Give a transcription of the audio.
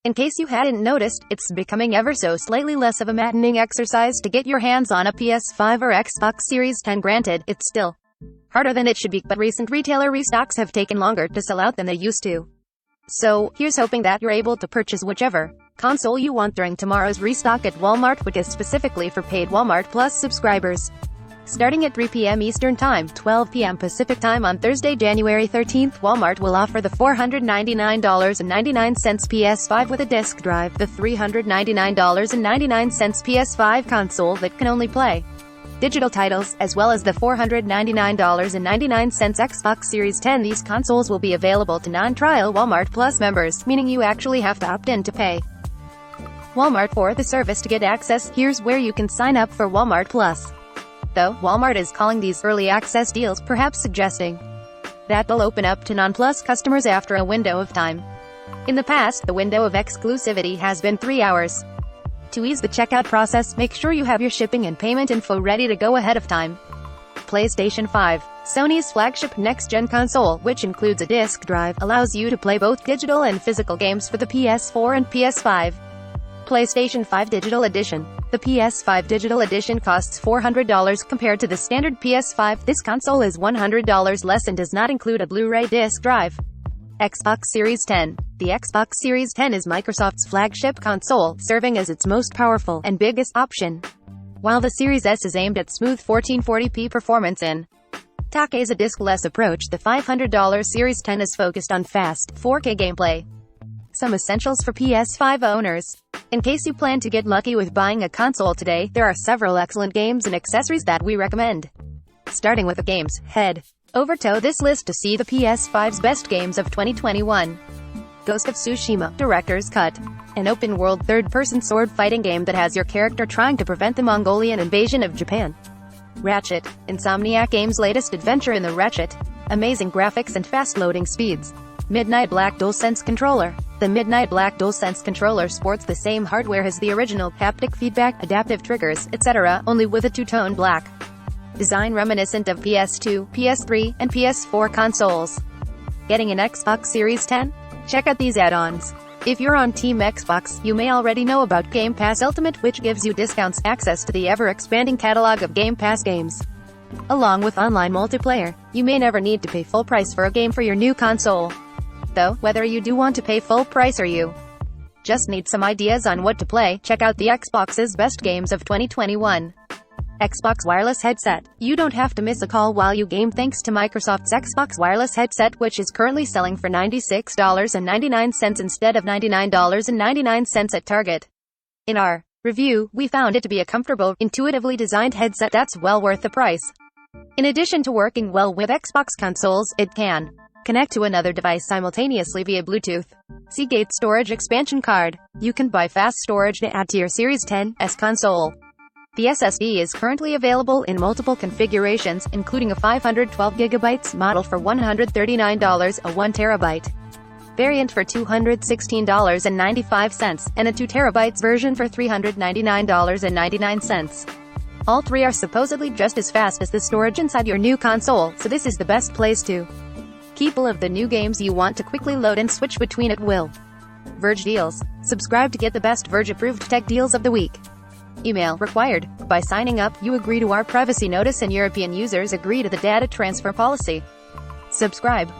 In case you hadn't noticed, it's becoming ever so slightly less of a maddening exercise to get your hands on a PS5 or Xbox Series 10. Granted, it's still harder than it should be, but recent retailer restocks have taken longer to sell out than they used to. So, here's hoping that you're able to purchase whichever console you want during tomorrow's restock at Walmart, which is specifically for paid Walmart Plus subscribers. Starting at 3 p.m. Eastern Time, 12 p.m. Pacific Time on Thursday, January 13th, Walmart will offer the $499.99 PS5 with a disk drive, the $399.99 PS5 console that can only play digital titles, as well as the $499.99 Xbox Series 10. These consoles will be available to non-trial Walmart Plus members, meaning you actually have to opt in to pay Walmart for the service to get access. Here's where you can sign up for Walmart Plus. Though, Walmart is calling these early access deals, perhaps suggesting that they'll open up to non-Plus customers after a window of time. In the past, the window of exclusivity has been 3 hours. To ease the checkout process, make sure you have your shipping and payment info ready to go ahead of time. PlayStation 5, Sony's flagship next-gen console, which includes a disc drive, allows you to play both digital and physical games for the PS4 and PS5. PlayStation 5 Digital Edition. The PS5 Digital Edition costs $400 compared to the standard PS5. This console is $100 less and does not include a Blu-ray disc drive. Xbox Series 10. The Xbox Series 10 is Microsoft's flagship console, serving as its most powerful and biggest option. While the Series S is aimed at smooth 1440p performance in takes a disc-less approach, the $500 Series 10 is focused on fast, 4K gameplay. Some essentials for PS5 owners. In case you plan to get lucky with buying a console today, there are several excellent games and accessories that we recommend. Starting with the games, head over to this list to see the PS5's best games of 2021. Ghost of Tsushima, Director's Cut. An open-world third-person sword-fighting game that has your character trying to prevent the Mongolian invasion of Japan. Ratchet, Insomniac Games' latest adventure in the Ratchet. Amazing graphics and fast-loading speeds. Midnight Black DualSense Controller. The Midnight Black DualSense controller sports the same hardware as the original, haptic feedback, adaptive triggers, etc., only with a two-tone black design reminiscent of PS2, PS3, and PS4 consoles. Getting an Xbox Series 10? Check out these add-ons. If you're on Team Xbox, you may already know about Game Pass Ultimate, which gives you discounts, access to the ever-expanding catalog of Game Pass games, along with online multiplayer. You may never need to pay full price for a game for your new console. Though, whether you do want to pay full price or you just need some ideas on what to play, check out the Xbox's best games of 2021. Xbox Wireless Headset. You don't have to miss a call while you game thanks to Microsoft's Xbox Wireless Headset, which is currently selling for $96.99 instead of $99.99 at Target. In our review, we found it to be a comfortable, intuitively designed headset that's well worth the price. In addition to working well with Xbox consoles, it can connect to another device simultaneously via Bluetooth. Seagate Storage Expansion Card. You can buy fast storage to add to your Series 10's console. The SSD is currently available in multiple configurations, including a 512GB model for $139, a 1TB variant for $216.95, and a 2TB version for $399.99. All three are supposedly just as fast as the storage inside your new console, so this is the best place to keep all of the new games you want to quickly load and switch between at will. Verge Deals. Subscribe to get the best Verge-approved tech deals of the week. Email required. By signing up, you agree to our privacy notice and European users agree to the data transfer policy. Subscribe.